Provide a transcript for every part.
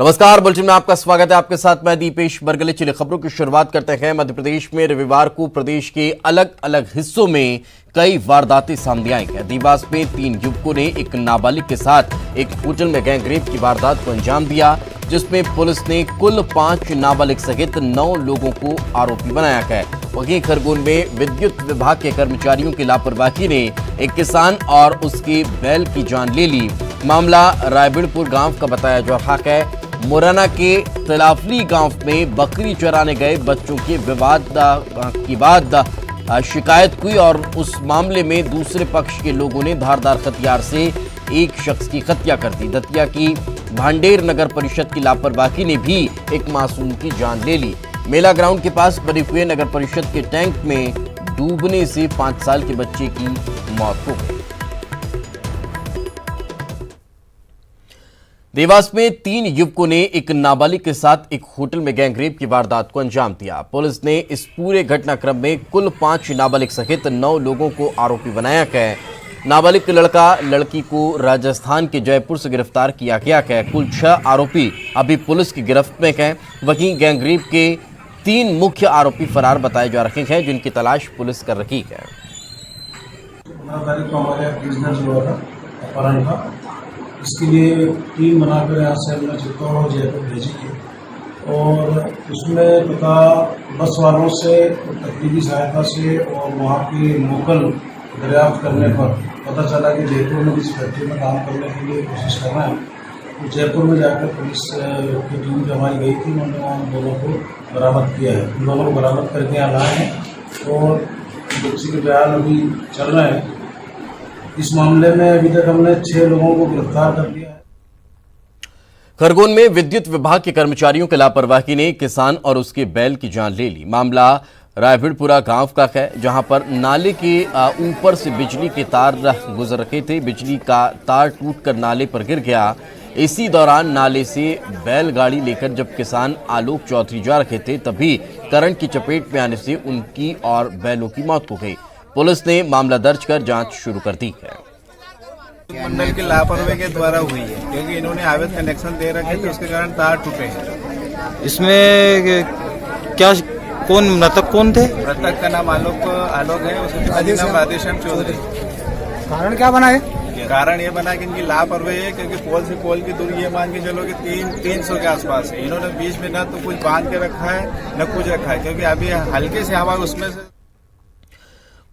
नमस्कार, बुलेटिन में आपका स्वागत है। आपके साथ मैं दीपेश बरगले। चलिए खबरों की शुरुआत करते हैं। मध्य प्रदेश में रविवार को प्रदेश के अलग अलग हिस्सों में कई वारदातें सामने आई हैं। देवास में 3 युवकों ने एक नाबालिग के साथ एक होटल में गैंगरेप की वारदात को अंजाम दिया, जिसमें पुलिस ने कुल 5 नाबालिग सहित 9 लोगों को आरोपी बनाया है। वहीं खरगोन में विद्युत विभाग के कर्मचारियों की लापरवाही ने एक किसान और उसके बैल की जान ले ली। मामला रायबीड़पुर गांव का बताया जा रहा है। मुरैना के तिलाफली गांव में बकरी चराने गए बच्चों के विवाद के बाद शिकायत हुई और उस मामले में दूसरे पक्ष के लोगों ने धारदार हथियार से एक शख्स की हत्या कर दी। दतिया की भांडेर नगर परिषद की लापरवाही ने भी एक मासूम की जान ले ली। मेला ग्राउंड के पास बने हुए नगर परिषद के टैंक में डूबने से 5 साल के बच्चे की मौत हो गई। देवास में 3 युवकों ने एक नाबालिग के साथ एक होटल में गैंगरेप की वारदात को अंजाम दिया। पुलिस ने इस पूरे घटनाक्रम में कुल 5 नाबालिग सहित 9 लोगों को आरोपी बनाया है। नाबालिग लड़का लड़की को राजस्थान के जयपुर से गिरफ्तार किया गया है। कुल 6 आरोपी अभी पुलिस की गिरफ्त में हैं। वहीं गैंगरेप के 3 मुख्य आरोपी फरार बताए जा रहे हैं, जिनकी तलाश पुलिस कर रही है। 15 तारीख को हमारे बिजनेस हुआ था अपहरण का। इसके लिए टीम बनाकर यहाँ से हमने चित्तौड़ और जयपुर भेजी थी और उसमें पता बस वालों से तकनीकी सहायता से और वहाँ के लोकल दरियाफ्त करने पर पता चला कि जयपुर में किसी फैक्ट्री में काम करने के लिए कोशिश कर रहे हैं। तो जयपुर में जाकर पुलिस की टीम जो हमारी गई थी, उन्होंने वहाँ दोनों को बरामद किया है। उन दोनों को बरामद करके यहाँ लाए हैं और बच्ची के बयान अभी चल रहे हैं। इस मामले में अभी तक हमने 6 लोगों को गिरफ्तार कर लिया है। खरगोन में विद्युत विभाग के कर्मचारियों की लापरवाही ने किसान और उसके बैल की जान ले ली। मामला रायबीड़पुरा गांव का है, जहां पर नाले के ऊपर से बिजली के तार गुजर रहे थे। बिजली का तार टूटकर नाले पर गिर गया। इसी दौरान नाले से बैलगाड़ी लेकर जब किसान आलोक चौधरी जा रहे थे, तभी करंट की चपेट में आने से उनकी और बैलों की मौत हो गई। पुलिस ने मामला दर्ज कर जांच शुरू कर दी है। मंडल की लापरवाही के द्वारा हुई है, क्योंकि इन्होंने अवैध कनेक्शन दे रखे थे, उसके कारण तार टूटे हैं। इसमें क्या कौन मृतक कौन थे? मृतक का नाम आलोक है, उसके नाम राधेश्याम चौधरी। कारण क्या बना है? कारण ये बना कि इनकी लापरवाही है, क्योंकि पोल से पोल की दूरी ये मान के चलो कि 300 के आसपास है। इन्होंने बीच में न तो कुछ बांध के रखा है न कुछ रखा है, क्योंकि अभी हल्के से हवा उसमें से।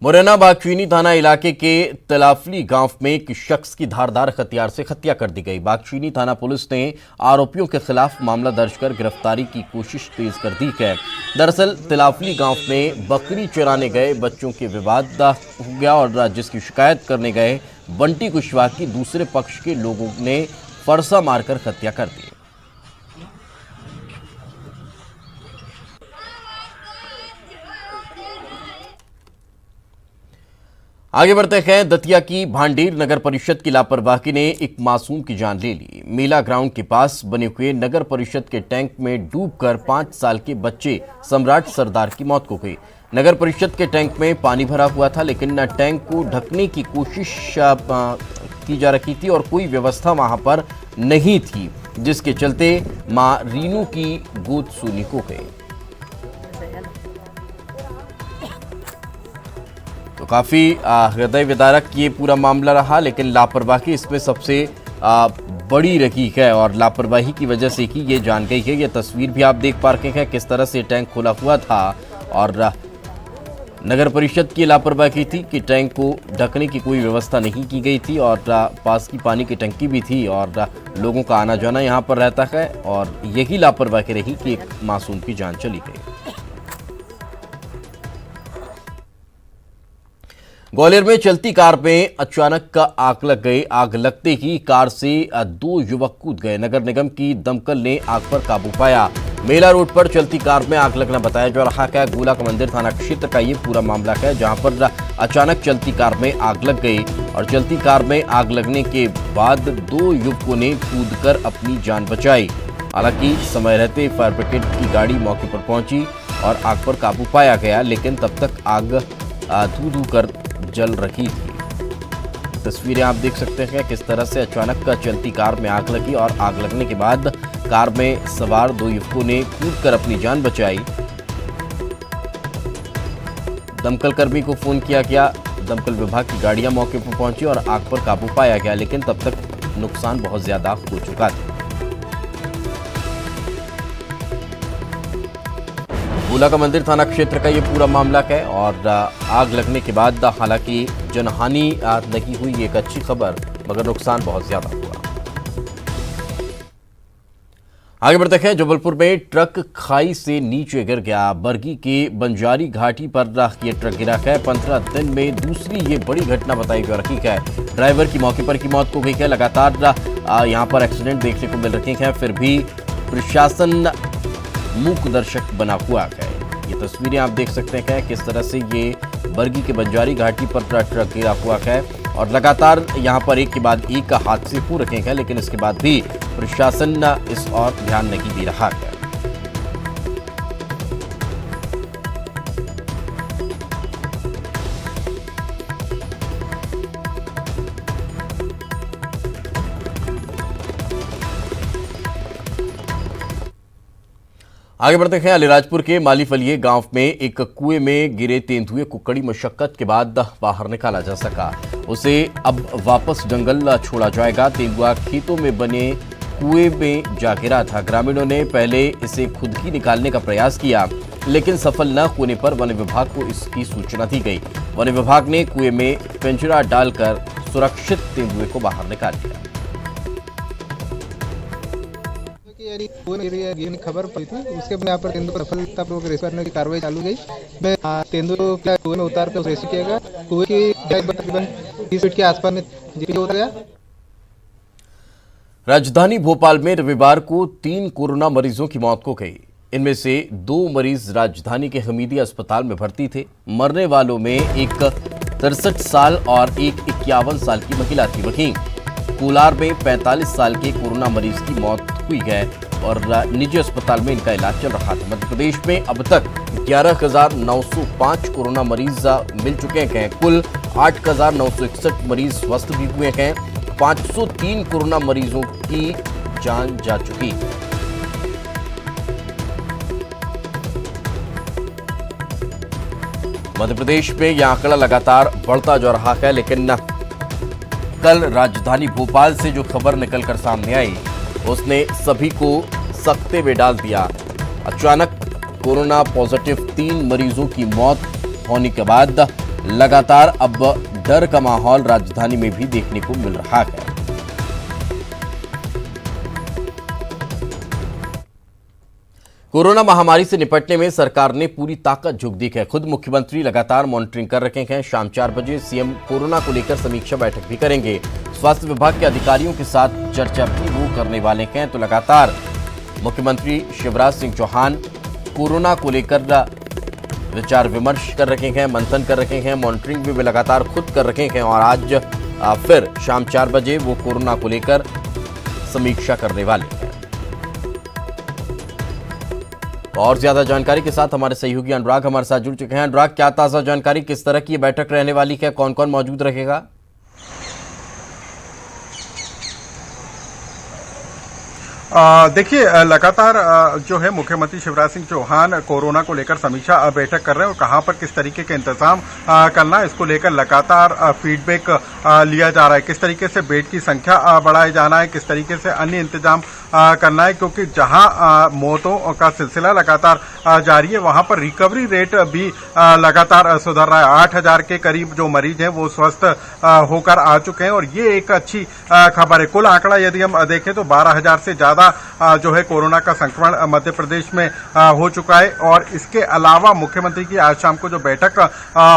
मुरैना बागचीनी थाना इलाके के तिलाफली गांव में एक शख्स की धारदार हथियार से हत्या कर दी गई। बागचीनी थाना पुलिस ने आरोपियों के खिलाफ मामला दर्ज कर गिरफ्तारी की कोशिश तेज कर दी है। दरअसल तिलाफली गांव में बकरी चराने गए बच्चों के विवाद हो गया और जिसकी शिकायत करने गए बंटी कुशवाहा की दूसरे पक्ष के लोगों ने फरसा मारकर हत्या कर दी। आगे बढ़ते हैं। दतिया की भांडेर नगर परिषद की लापरवाही ने एक मासूम की जान ले ली। मेला ग्राउंड के पास बने हुए नगर परिषद के टैंक में डूबकर 5 साल के बच्चे सम्राट सरदार की मौत हो गई। नगर परिषद के टैंक में पानी भरा हुआ था, लेकिन टैंक को ढकने की कोशिश की जा रही थी और कोई व्यवस्था वहां पर नहीं थी, जिसके चलते मां रीनू की गोद सूनी हो गई। तो काफी हृदय विदारक ये पूरा मामला रहा, लेकिन लापरवाही इसमें सबसे बड़ी रही है और लापरवाही की वजह से ही ये जान गई है। ये तस्वीर भी आप देख पा रहे हैं किस तरह से टैंक खुला हुआ था और नगर परिषद की लापरवाही थी कि टैंक को ढकने की कोई व्यवस्था नहीं की गई थी और पास की पानी की टंकी भी थी और लोगों का आना जाना यहाँ पर रहता है और यही लापरवाही रही कि एक मासूम की जान चली गई। ग्वालियर में चलती कार में अचानक आग लग गई। आग लगते ही कार से 2 युवक कूद गए। नगर निगम की दमकल ने आग पर काबू पाया। मेला रोड पर चलती कार में आग लगना बताया जा रहा है। गोला का मंदिर थाना क्षेत्र का ये पूरा मामला है, जहां पर अचानक चलती कार में आग लग गई और चलती कार में आग लगने के बाद 2 युवकों ने कूदकर अपनी जान बचाई। हालांकि समय रहते फायर ब्रिगेड की गाड़ी मौके पर पहुंची और आग पर काबू पाया गया, लेकिन तब तक आग धू कर जल रही थी। तस्वीरें आप देख सकते हैं किस तरह से अचानक चलती कार में आग लगी और आग लगने के बाद कार में सवार 2 युवकों ने कूदकर अपनी जान बचाई। दमकल कर्मी को फोन किया गया। दमकल विभाग की गाड़ियां मौके पर पहुंची और आग पर काबू पाया गया, लेकिन तब तक नुकसान बहुत ज्यादा हो चुका था। भूला का मंदिर थाना क्षेत्र का ये पूरा मामला है और आग लगने के बाद हालांकि जनहानि नहीं हुई, एक अच्छी खबर, मगर नुकसान बहुत ज्यादा हुआ। आगे बढ़ते हैं। जबलपुर में ट्रक खाई से नीचे गिर गया। बरगी के बंजारी घाटी पर ये ट्रक गिरा है। 15 दिन में दूसरी ये बड़ी घटना बताई जा रही है। ड्राइवर की मौके पर की मौत हो गई है। लगातार यहां पर एक्सीडेंट देखने को मिल रहे हैं, फिर भी प्रशासन मूक दर्शक बना हुआ है। ये तस्वीरें आप देख सकते हैं किस तरह से ये बरगी के बंजारी घाटी पर ट्रक गिरा हुआ है और लगातार यहां पर एक के बाद एक हादसे हो रहे हैं, लेकिन इसके बाद भी प्रशासन इस ओर ध्यान नहीं दे रहा है। आगे बढ़ते हैं। अलीराजपुर के मालीफलिये गांव में एक कुएं में गिरे तेंदुए को कड़ी मशक्कत के बाद बाहर निकाला जा सका। उसे अब वापस जंगल छोड़ा जाएगा। तेंदुआ खेतों में बने कुएं में जा गिरा था। ग्रामीणों ने पहले इसे खुद ही निकालने का प्रयास किया, लेकिन सफल न होने पर वन विभाग को इसकी सूचना दी गई। वन विभाग ने कुएं में पिंजरा डालकर सुरक्षित तेंदुए को बाहर निकाल लिया। खबर पड़ी थी, उसके बाद यहाँ पर तेंदुए को सफलतापूर्वक रेस्क्यू करने की कार्रवाई चालू गई। तेंदुए को कुएं में उतार कर रेस्क्यू किया गया। कुएं की तकरीबन 30 फीट के आसपास में उतर गया। राजधानी भोपाल में रविवार को 3 कोरोना मरीजों की मौत हो गई। इनमें से 2 मरीज राजधानी के हमीदिया अस्पताल में भर्ती थे। मरने वालों में एक 63 साल और एक 51 साल की महिला थी। वहीं कोलार में 45 साल के कोरोना मरीज की मौत हुई है और निजी अस्पताल में इनका इलाज चल रहा था। मध्य प्रदेश में अब तक 11,905 कोरोना मरीज मिल चुके हैं। कुल 8,961 मरीज स्वस्थ भी हुए हैं। 503 कोरोना मरीजों की जान जा चुकी है। मध्य प्रदेश में यह आंकड़ा लगातार बढ़ता जा रहा है, लेकिन कल राजधानी भोपाल से जो खबर निकलकर सामने आई उसने सभी को सकते में डाल दिया। अचानक कोरोना पॉजिटिव 3 मरीजों की मौत होने के बाद लगातार अब डर का माहौल राजधानी में भी देखने को मिल रहा है। कोरोना महामारी से निपटने में सरकार ने पूरी ताकत झोंक दी है। खुद मुख्यमंत्री लगातार मॉनिटरिंग कर रहे हैं। शाम 4 बजे सीएम कोरोना को लेकर समीक्षा बैठक भी करेंगे। स्वास्थ्य विभाग के अधिकारियों के साथ चर्चा भी वो करने वाले हैं। तो लगातार मुख्यमंत्री शिवराज सिंह चौहान कोरोना को लेकर विचार विमर्श कर रहे हैं, मंथन कर रहे हैं, मॉनिटरिंग भी लगातार खुद कर रहे हैं और आज फिर शाम 4 बजे वो कोरोना को लेकर समीक्षा करने वाले हैं। और ज्यादा जानकारी के साथ हमारे सहयोगी अनुराग हमारे साथ जुड़ चुके हैं। अनुराग, क्या ताजा जानकारी, किस तरह की बैठक रहने वाली है, कौन कौन मौजूद रहेगा? देखिए, लगातार जो है मुख्यमंत्री शिवराज सिंह चौहान कोरोना को लेकर समीक्षा बैठक कर रहे हैं और कहां पर किस तरीके के इंतजाम करना है, इसको लेकर लगातार फीडबैक लिया जा रहा है। किस तरीके से बेड की संख्या बढ़ाए जाना है, किस तरीके से अन्य इंतजाम करना है, क्योंकि जहां मौतों का सिलसिला लगातार जारी है वहां पर रिकवरी रेट भी लगातार सुधर रहा है। 8,000 के करीब जो मरीज हैं वो स्वस्थ होकर आ चुके हैं और ये एक अच्छी खबर है। कुल आंकड़ा यदि हम देखें तो 12,000 से ज्यादा जो है कोरोना का संक्रमण मध्य प्रदेश में हो चुका है। और इसके अलावा मुख्यमंत्री की आज शाम को जो बैठक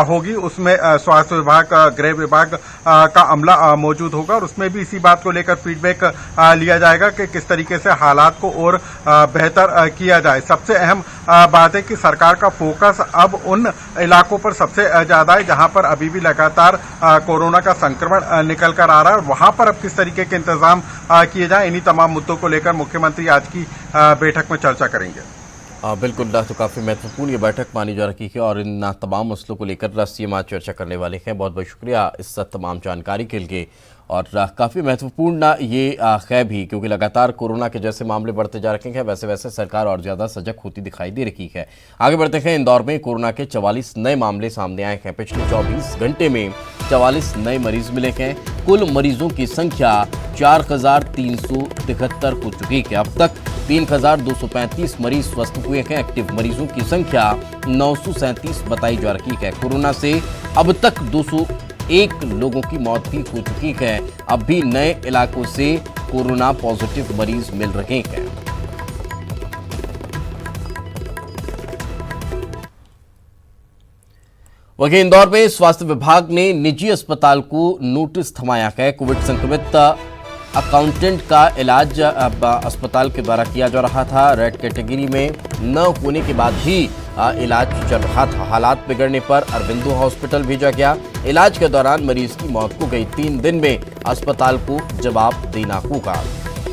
होगी उसमें स्वास्थ्य विभाग, गृह विभाग का अमला मौजूद होगा और उसमें भी इसी बात को लेकर फीडबैक लिया जाएगा कि किस तरीके से हालात को और बेहतर किया जाए। सबसे अहम बात है कि सरकार का फोकस अब उन इलाकों पर सबसे ज्यादा है जहां पर अभी भी लगातार कोरोना का संक्रमण निकल कर आ रहा है और वहां पर अब किस तरीके के इंतजाम किए जाए, इन्हीं तमाम मुद्दों को लेकर मुख्यमंत्री आज की बैठक में चर्चा करेंगे। बिल्कुल, तो काफी महत्वपूर्ण ये बैठक मानी जा रही है और इन तमाम मसलों को लेकर सीएम आज चर्चा करने वाले हैं। बहुत बहुत शुक्रिया इस तमाम जानकारी के लिए। और काफ़ी महत्वपूर्ण ये है भी, क्योंकि लगातार कोरोना के जैसे मामले बढ़ते जा रहे हैं, वैसे वैसे सरकार और ज़्यादा सजग होती दिखाई दे रही है। आगे बढ़ते हैं। इंदौर में कोरोना के 44 नए मामले सामने आए हैं। पिछले 24 घंटे में 44 नए मरीज मिले हैं। कुल मरीजों की संख्या 4,373 हो चुकी है। अब तक 3,235 मरीज स्वस्थ हुए हैं। एक्टिव मरीजों की संख्या 937 बताई जा रही है। कोरोना से अब तक 201 लोगों की मौत भी हो चुकी है। अब भी नए इलाकों से कोरोना पॉजिटिव मरीज मिल रहे हैं। वहीं इंदौर में स्वास्थ्य विभाग ने निजी अस्पताल को नोटिस थमाया है। कोविड संक्रमित अकाउंटेंट का इलाज अस्पताल के द्वारा किया जा रहा था। रेड कैटेगरी में न होने के बाद भी इलाज चल रहा था। हालात बिगड़ने पर अरविंदो हॉस्पिटल भेजा गया। इलाज के दौरान मरीज की मौत हो गई। 3 दिन में अस्पताल को जवाब देना होगा।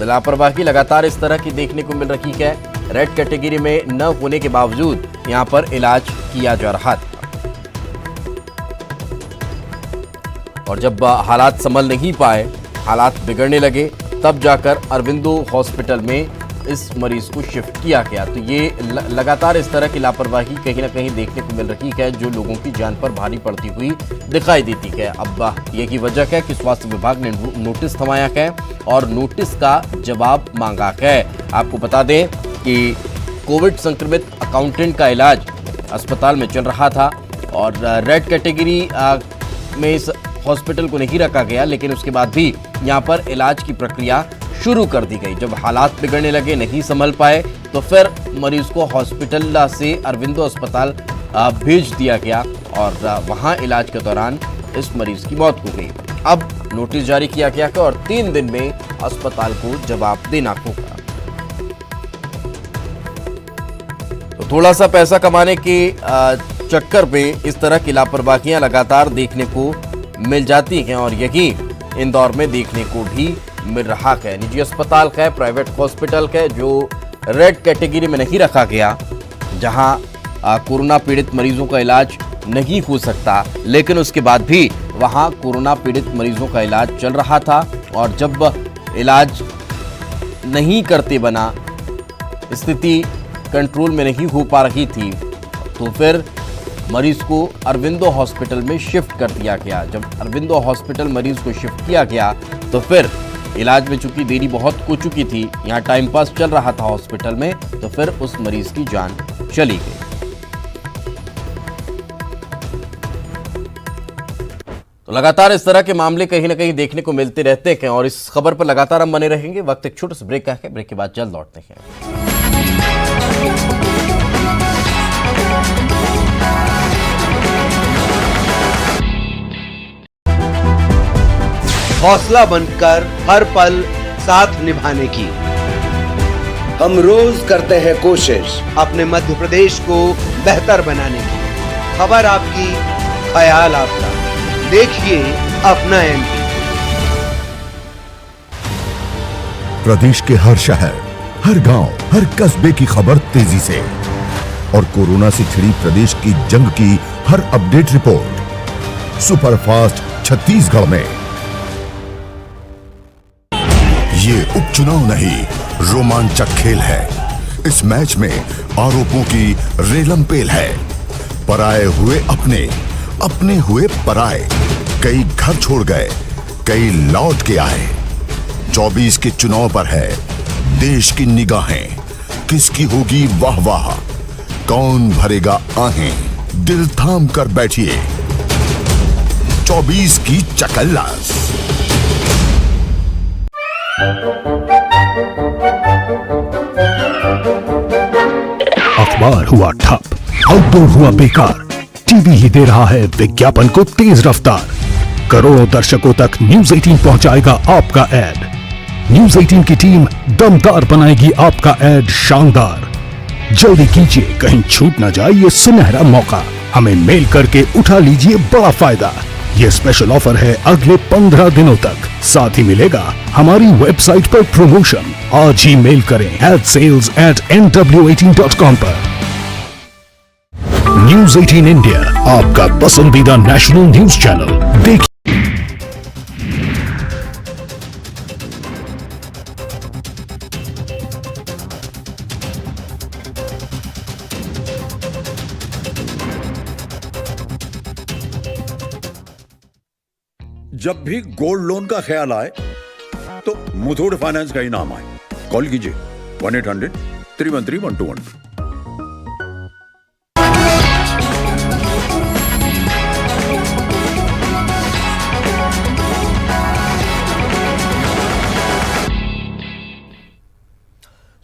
लापरवाही लगातार इस तरह की देखने को मिल रही है। रेड कैटेगरी में न होने के बावजूद यहां पर इलाज किया जा रहा था, और जब हालात संभल नहीं पाए, हालात बिगड़ने लगे, तब जाकर अरविंदो हॉस्पिटल में इस मरीज को शिफ्ट किया गया। तो ये लगातार इस तरह की लापरवाही कहीं ना कहीं देखने को मिल रही है, जो लोगों की जान पर भारी पड़ती हुई दिखाई देती है। अब यही वजह है कि स्वास्थ्य विभाग ने नोटिस थमाया है और नोटिस का जवाब मांगा है। आपको बता दें कि कोविड संक्रमित अकाउंटेंट का इलाज अस्पताल में चल रहा था और रेड कैटेगरी में इस हॉस्पिटल को नहीं रखा गया, लेकिन उसके बाद भी यहां पर इलाज की प्रक्रिया शुरू कर दी गई। जब हालात बिगड़ने लगे, नहीं संभल पाए, तो फिर मरीज को हॉस्पिटल से अरविंदो अस्पताल भेज दिया गया और वहां इलाज के दौरान इस मरीज की मौत हो गई। अब नोटिस जारी किया गया है और 3 दिन में अस्पताल को जवाब देना होगा। तो थोड़ा सा पैसा कमाने के चक्कर में इस तरह की लापरवाहियां लगातार देखने को मिल जाती हैं और यही इंदौर में देखने को भी मिल रहा है। निजी अस्पताल है, प्राइवेट हॉस्पिटल है, जो रेड कैटेगरी में नहीं रखा गया, जहां कोरोना पीड़ित मरीजों का इलाज नहीं हो सकता, लेकिन उसके बाद भी वहां कोरोना पीड़ित मरीजों का इलाज चल रहा था। और जब इलाज नहीं करते बना, स्थिति कंट्रोल में नहीं हो पा रही थी, तो फिर मरीज को अरविंदो हॉस्पिटल में शिफ्ट कर दिया गया। जब अरविंदो हॉस्पिटल मरीज को शिफ्ट किया गया, तो फिर इलाज में चूंकि देरी बहुत हो चुकी थी, यहाँ टाइम पास चल रहा था हॉस्पिटल में, तो फिर उस मरीज की जान चली गई। तो लगातार इस तरह के मामले कहीं ना कहीं देखने को मिलते रहते हैं और इस खबर पर लगातार हम बने रहेंगे। वक्त एक छोटे से ब्रेक का है, ब्रेक के बाद जल्द लौटते हैं। हौसला बनकर हर पल साथ निभाने की हम रोज करते हैं कोशिश अपने मध्य प्रदेश को बेहतर बनाने की। खबर आपकी, ख्याल आपका, देखिए अपना एमपी। प्रदेश के हर शहर, हर गांव, हर कस्बे की खबर तेजी से और कोरोना से छिड़ी प्रदेश की जंग की हर अपडेट रिपोर्ट सुपरफास्ट छत्तीसगढ़ में। ये उपचुनाव नहीं, रोमांचक खेल है। इस मैच में आरोपों की रेलमपेल है। पराए हुए अपने, अपने हुए पराए। कई घर छोड़ गए, कई लौट के आए। 24 के चुनाव पर है देश की निगाहें। किसकी होगी वाह वाह, कौन भरेगा आहें। दिल थाम कर बैठिए, 24 की चकल्लास। अखबार हुआ ठप, आउटडोर हुआ बेकार, टीवी ही दे रहा है विज्ञापन को तेज रफ्तार। करोड़ों दर्शकों तक न्यूज 18 पहुंचाएगा आपका एड। न्यूज 18 की टीम दमदार बनाएगी आपका एड शानदार। जल्दी कीजिए, कहीं छूट न जाए ये सुनहरा मौका। हमें मेल करके उठा लीजिए बड़ा फायदा। ये स्पेशल ऑफर है अगले 15 दिनों तक। साथ ही मिलेगा हमारी वेबसाइट पर प्रमोशन। आज ही मेल करें adsales@nw18.com पर। न्यूज 18 इंडिया, आपका पसंदीदा नेशनल न्यूज चैनल। देखिए जब भी गोल्ड लोन का ख्याल आए तो मुथूट फाइनेंस का ही नाम आए। कॉल कीजिए 1-800-313-1212।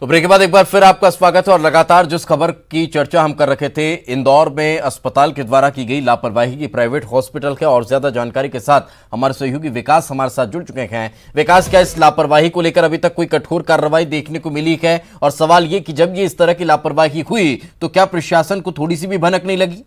तो ब्रेक के बाद एक बार फिर आपका स्वागत है और लगातार जिस खबर की चर्चा हम कर रखे थे, इंदौर में अस्पताल के द्वारा की गई लापरवाही की प्राइवेट हॉस्पिटल के, और ज्यादा जानकारी के साथ हमारे सहयोगी विकास हमारे साथ जुड़ चुके हैं। विकास, क्या इस लापरवाही को लेकर अभी तक कोई कठोर कार्रवाई देखने को मिली है? और सवाल ये कि जब ये इस तरह की लापरवाही हुई तो क्या प्रशासन को थोड़ी सी भी भनक नहीं लगी?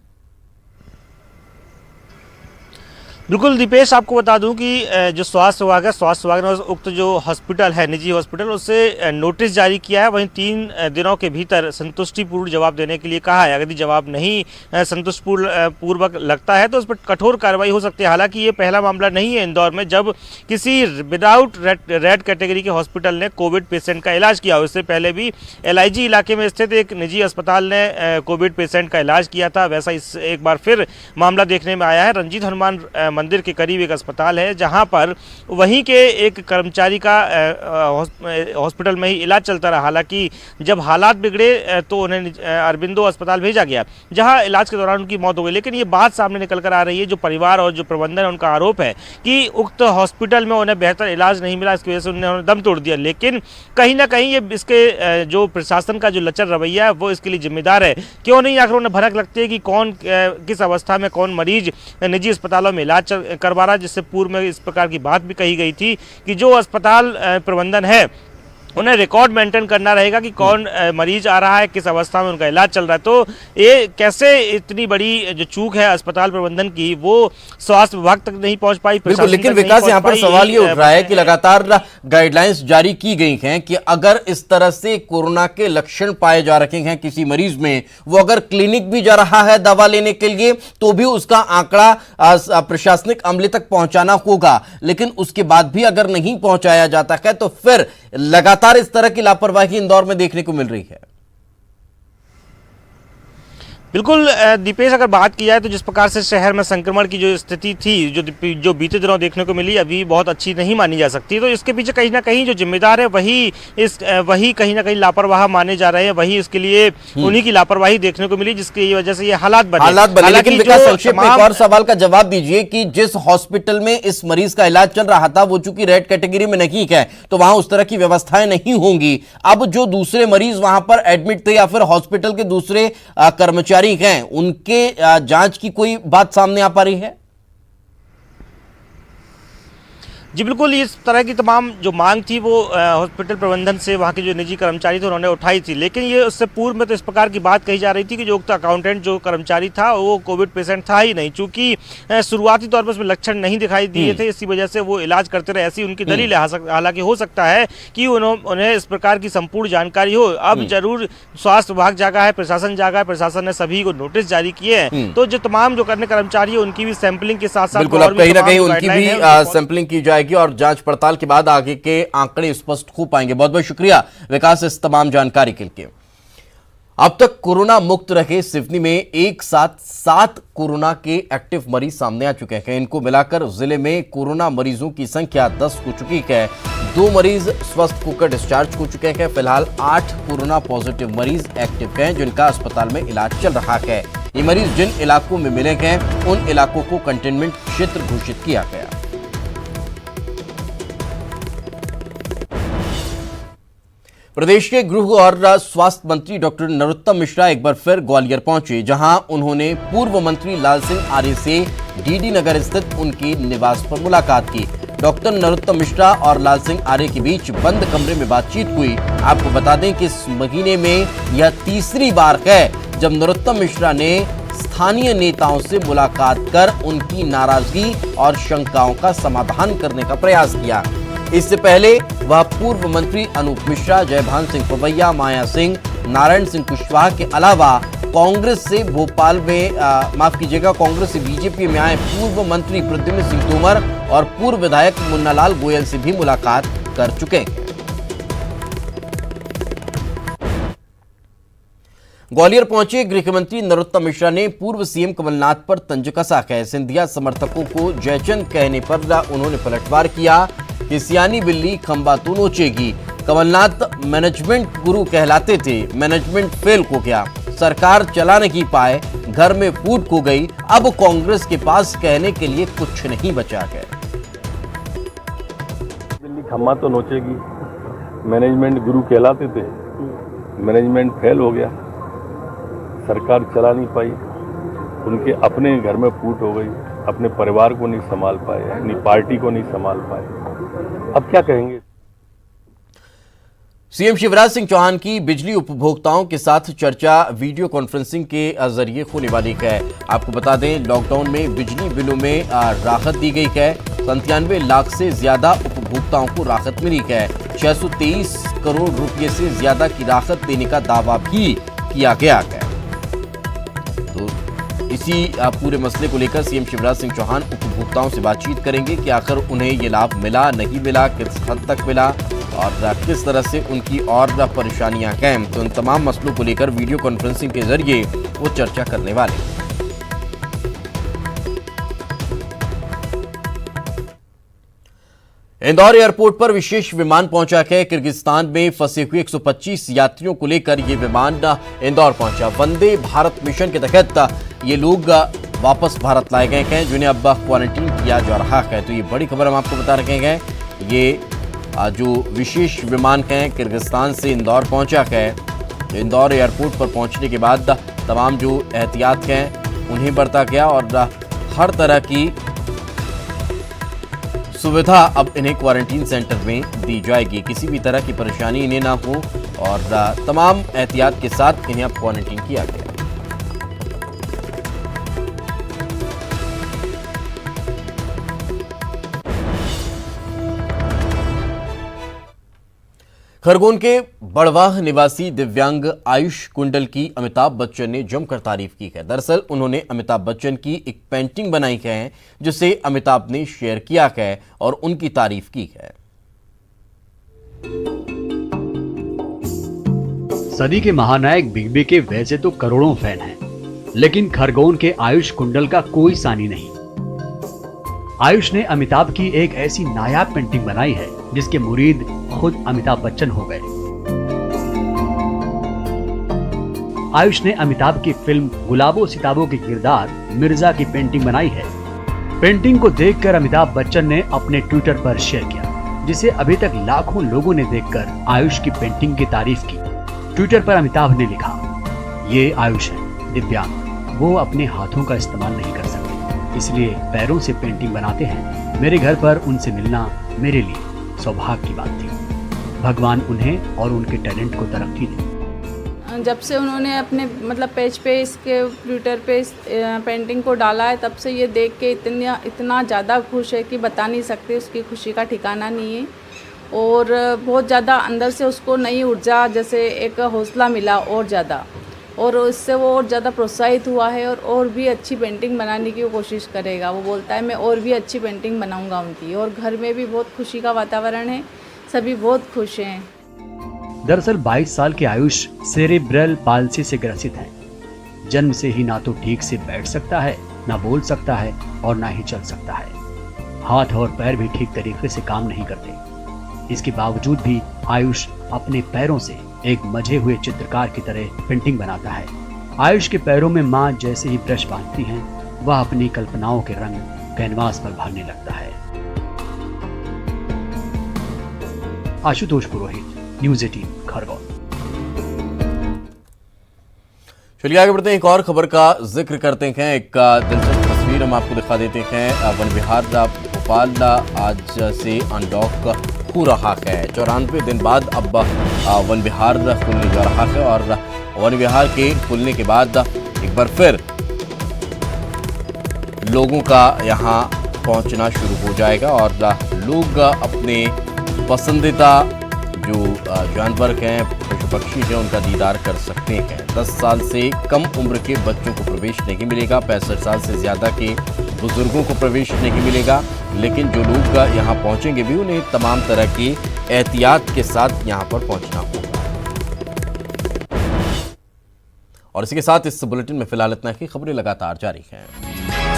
बिल्कुल दीपेश, आपको बता दूं कि जो स्वास्थ्य विभाग है, स्वास्थ्य विभाग ने उक्त जो हॉस्पिटल है, निजी हॉस्पिटल, उससे नोटिस जारी किया है। वहीं 3 दिनों के भीतर संतुष्टिपूर्ण जवाब देने के लिए कहा है। यदि जवाब नहीं संतुष्टिपूर्वक लगता है तो उस पर कठोर कार्रवाई हो सकती है। हालांकि ये पहला मामला नहीं है इंदौर में जब किसी विदाउट रेड कैटेगरी के हॉस्पिटल ने कोविड पेशेंट का इलाज किया। इससे पहले भी LIG इलाके में स्थित एक निजी अस्पताल ने कोविड पेशेंट का इलाज किया था। वैसा इस एक बार फिर मामला देखने में आया है। रंजीत हनुमान मंदिर के करीब एक अस्पताल है जहां पर वहीं के एक कर्मचारी का हॉस्पिटल में ही इलाज चलता रहा। हालांकि जब हालात बिगड़े तो उन्हें अरबिंदो अस्पताल भेजा गया जहां इलाज के दौरान उनकी मौत हो गई। लेकिन ये बात सामने निकल कर आ रही है, जो परिवार और जो प्रबंधन है उनका आरोप है कि उक्त हॉस्पिटल में उन्हें बेहतर इलाज नहीं मिला, इसकी वजह से उन्होंने दम तोड़ दिया। लेकिन कहीं ना कहीं ये इसके जो प्रशासन का जो लचर रवैया है वो इसके लिए जिम्मेदार है। क्यों नहीं आखिर उन्हें भनक लगती है कि कौन किस अवस्था में कौन मरीज निजी अस्पतालों में इलाज करवा रहा है। जिससे पूर्व में इस प्रकार की बात भी कही गई थी कि जो अस्पताल प्रबंधन है उन्हें रिकॉर्ड मेंटेन करना रहेगा कि कौन मरीज आ रहा है, किस अवस्था में उनका इलाज चल रहा है। तो ये कैसे इतनी बड़ी जो चूक है अस्पताल प्रबंधन की वो स्वास्थ्य विभाग तक नहीं पहुंच पाई। बिल्कुल, लेकिन विकास यहाँ पर सवाल ये उठ रहा है कि लगातार गाइडलाइंस जारी की गई हैं कि अगर इस तरह से कोरोना के लक्षण पाए जा रहे हैं किसी मरीज में, वो अगर क्लिनिक भी जा रहा है दवा लेने के लिए तो भी उसका आंकड़ा प्रशासनिक अमले तक पहुंचाना होगा। लेकिन उसके बाद भी अगर नहीं पहुंचाया जाता है तो फिर लगातार इस तरह की लापरवाही इंदौर में देखने को मिल रही है। बिल्कुल दीपेश, अगर बात की जाए तो जिस प्रकार से शहर में संक्रमण की जो स्थिति थी, जो बीते दिनों देखने को मिली, अभी बहुत अच्छी नहीं मानी जा सकती। तो इसके पीछे कहीं ना कहीं जो जिम्मेदार है वही कहीं ना कहीं लापरवाह माने जा रहे हैं। वही इसके लिए उन्हीं की लापरवाही देखने को मिली जिसकी वजह से ये हालात बने। लेकिन विकास, संक्षेप में एक और सवाल का जवाब दीजिए कि जिस हॉस्पिटल में इस मरीज का इलाज चल रहा था वो चूंकि रेड कैटेगरी में नहीं है तो वहां उस तरह की व्यवस्थाएं नहीं होंगी। अब जो दूसरे मरीज वहां पर एडमिट थे या फिर हॉस्पिटल के दूसरे कर्मचारी हैं, उनके जांच की कोई बात सामने आ पा रही है? जी बिल्कुल, इस तरह की तमाम जो मांग थी वो हॉस्पिटल प्रबंधन से वहाँ के जो निजी कर्मचारी थे उन्होंने उठाई थी। लेकिन ये उससे पूर्व में तो इस प्रकार की बात कही जा रही थी कि जो उक्त अकाउंटेंट जो कर्मचारी था वो कोविड पेशेंट था ही नहीं, चूंकि शुरुआती तौर पर उसमें लक्षण नहीं दिखाई दिए थे, इसी वजह से वो इलाज करते रहे, ऐसी उनकी दलील है। हालांकि हो सकता है कि उन्हें इस प्रकार की संपूर्ण जानकारी हो। अब जरूर स्वास्थ्य विभाग जागा है, प्रशासन जागा है, प्रशासन ने सभी को नोटिस जारी किए हैं। तो जो तमाम जो करने कर्मचारी है उनकी भी सैंपलिंग के साथ साथ बिल्कुल अब कहीं ना कहीं उनकी भी सैंपलिंग की जाएगी और जांच पड़ताल के बाद आगे के आंकड़े स्पष्ट हो पाएंगे। बहुत बहुत शुक्रिया विकास इस तमाम जानकारी के लिए। अब तक कोरोना मुक्त रहे सिवनी में एक साथ 7 कोरोना के एक्टिव मरीज सामने आ चुके हैं। इनको मिलाकर जिले में कोरोना मरीजों की संख्या 10 हो चुकी है। 2 मरीज स्वस्थ होकर डिस्चार्ज हो चुके हैं। फिलहाल 8 कोरोना पॉजिटिव मरीज एक्टिव हैं जिनका अस्पताल में इलाज चल रहा है। ये मरीज जिन इलाकों में मिले हैं उन इलाकों को कंटेनमेंट क्षेत्र घोषित किया गया। प्रदेश के गृह और स्वास्थ्य मंत्री डॉक्टर नरोत्तम मिश्रा एक बार फिर ग्वालियर पहुंचे, जहां उन्होंने पूर्व मंत्री लाल सिंह आर्य से डीडी नगर स्थित उनके निवास पर मुलाकात की। डॉक्टर नरोत्तम मिश्रा और लाल सिंह आर्य के बीच बंद कमरे में बातचीत हुई। आपको बता दें कि इस महीने में यह तीसरी बार है जब नरोत्तम मिश्रा ने स्थानीय नेताओं से मुलाकात कर उनकी नाराजगी और शंकाओं का समाधान करने का प्रयास किया। इससे पहले वह पूर्व मंत्री अनूप मिश्रा, जयभान सिंह पवैया, माया सिंह, नारायण सिंह कुशवाहा के अलावा कांग्रेस से भोपाल में कांग्रेस से बीजेपी में आए पूर्व मंत्री प्रद्युम्न सिंह तोमर और पूर्व विधायक मुन्नालाल गोयल से भी मुलाकात कर चुके हैं। ग्वालियर पहुंचे गृह मंत्री नरोत्तम मिश्रा ने पूर्व सीएम कमलनाथ पर तंज कसा है। सिंधिया समर्थकों को जयचंद कहने पर उन्होंने पलटवार किया कि सियानी बिल्ली खंबा तो नोचेगी। कमलनाथ मैनेजमेंट गुरु कहलाते थे, मैनेजमेंट फेल हो गया, सरकार चला नहीं पाए, घर में फूट हो गई, अब कांग्रेस के पास कहने के लिए कुछ नहीं बचा है। बिल्ली खम्मा तो नोचेगी, मैनेजमेंट गुरु कहलाते थे, मैनेजमेंट फेल हो गया, सरकार चला नहीं पाई, उनके अपने घर में फूट हो गई, अपने परिवार को नहीं संभाल पाए, अपनी पार्टी को नहीं संभाल पाए, अब क्या कहेंगे। सीएम शिवराज सिंह चौहान की बिजली उपभोक्ताओं के साथ चर्चा वीडियो कॉन्फ्रेंसिंग के जरिए होने वाली है। आपको बता दें, लॉकडाउन में बिजली बिलों में राहत दी गई है। 97 लाख से ज्यादा उपभोक्ताओं को राहत मिली है। 623 करोड़ रुपए से ज्यादा की राहत देने का दावा भी किया गया है। तो इसी पूरे मसले को लेकर सीएम शिवराज सिंह चौहान उपभोक्ताओं से बातचीत करेंगे कि आखिर उन्हें ये लाभ मिला, नहीं मिला, किस हद तक मिला और किस तरह से उनकी और परेशानियां हैं। तो उन तमाम मसलों को लेकर वीडियो कॉन्फ्रेंसिंग के जरिए वो चर्चा करने वाले हैं। इंदौर एयरपोर्ट पर विशेष विमान पहुंचा है। किर्गिस्तान में फंसे हुए 125 यात्रियों को लेकर ये विमान इंदौर पहुंचा। वंदे भारत मिशन के तहत ये लोग वापस भारत लाए गए हैं, जिन्हें अब क्वारंटीन किया जा रहा है। तो ये बड़ी खबर हम आपको बता रहे हैं। ये जो विशेष विमान है किर्गिस्तान से इंदौर पहुंचा है। इंदौर एयरपोर्ट पर पहुंचने के बाद तमाम जो एहतियात हैं उन्हें बरता गया और हर तरह की सुविधा अब इन्हें क्वारंटीन सेंटर में दी जाएगी। किसी भी तरह की परेशानी इन्हें ना हो और तमाम एहतियात के साथ इन्हें अब क्वारंटीन किया गया। खरगोन के बड़वाह निवासी दिव्यांग आयुष कुंडल की अमिताभ बच्चन ने जमकर तारीफ की है। दरअसल उन्होंने अमिताभ बच्चन की एक पेंटिंग बनाई है जिसे अमिताभ ने शेयर किया है और उनकी तारीफ की है। सदी के महानायक बिग बी के वैसे तो करोड़ों फैन हैं, लेकिन खरगोन के आयुष कुंडल का कोई सानी नहीं। आयुष ने अमिताभ की एक ऐसी नायाब पेंटिंग बनाई है जिसके मुरीद खुद अमिताभ बच्चन हो गए। आयुष ने अमिताभ की फिल्म गुलाबो सिताबों के किरदार मिर्जा की पेंटिंग बनाई है। पेंटिंग को देखकर अमिताभ बच्चन ने अपने ट्विटर पर शेयर किया, जिसे अभी तक लाखों लोगों ने देखकर आयुष की पेंटिंग की तारीफ की। ट्विटर पर अमिताभ ने लिखा, ये आयुष है, दिव्यांग, वो अपने हाथों का इस्तेमाल नहीं कर सकते, इसलिए पैरों से पेंटिंग बनाते हैं। मेरे घर पर उनसे मिलना मेरे लिए सौभाग्य की बात थी। भगवान उन्हें और उनके टैलेंट को तरक्की दे। जब से उन्होंने अपने पेज पे इसके ट्विटर पे इस पेंटिंग को डाला है, तब से ये देख के इतना ज़्यादा खुश है कि बता नहीं सकते, उसकी खुशी का ठिकाना नहीं है। और बहुत ज़्यादा अंदर से उसको नई ऊर्जा, जैसे एक हौसला मिला और ज़्यादा, और इससे वो और ज़्यादा प्रोत्साहित हुआ है और भी अच्छी पेंटिंग बनाने की वो कोशिश करेगा। वो बोलता है मैं और भी अच्छी पेंटिंग बनाऊंगा उनकी। और घर में भी बहुत खुशी का वातावरण है, सभी बहुत खुश हैं। दरअसल 22 साल के आयुष सेरेब्रल पाल्सी से ग्रसित हैं। जन्म से ही ना तो ठीक से बैठ सकता है, ना बोल सकता है और ना ही चल सकता है। हाथ और पैर भी ठीक तरीके से काम नहीं करते। इसके बावजूद भी आयुष अपने पैरों से एक मजे हुए चित्रकार की तरह पेंटिंग बनाता है। आयुष के पैरों में माँ जैसे ही ब्रश बांधती हैं, वह अपनी कल्पनाओं के रंग कैनवास पर भरने लगता है। आशुतोष पुरोहित, न्यूज़ 18 खरगोन। चलिए आगे बढ़ते हैं, एक और खबर का जिक्र करते हैं। एक दिलचस्प तस्वीर हम आपको दिखा देते हैं। वन विहार भोपाल आज से अनलॉक हो रहा है। 94 दिन बाद अब वन विहार खुलने जा रहा है और वन विहार के खुलने के बाद एक बार फिर लोगों का यहाँ पहुँचना शुरू हो जाएगा और लोग अपने पसंदीदा जो जानवर हैं, पशु पक्षी हैं, उनका दीदार कर सकते हैं। 10 साल से कम उम्र के बच्चों को प्रवेश नहीं मिलेगा, 65 साल से ज़्यादा के बुजुर्गों को प्रवेश नहीं मिलेगा। लेकिन जो लोग यहाँ पहुँचेंगे भी उन्हें तमाम तरह की एहतियात के साथ यहाँ पर पहुँचना होगा। और इसी के साथ इस बुलेटिन में फिलहाल इतना ही। खबरें लगातार जारी हैं।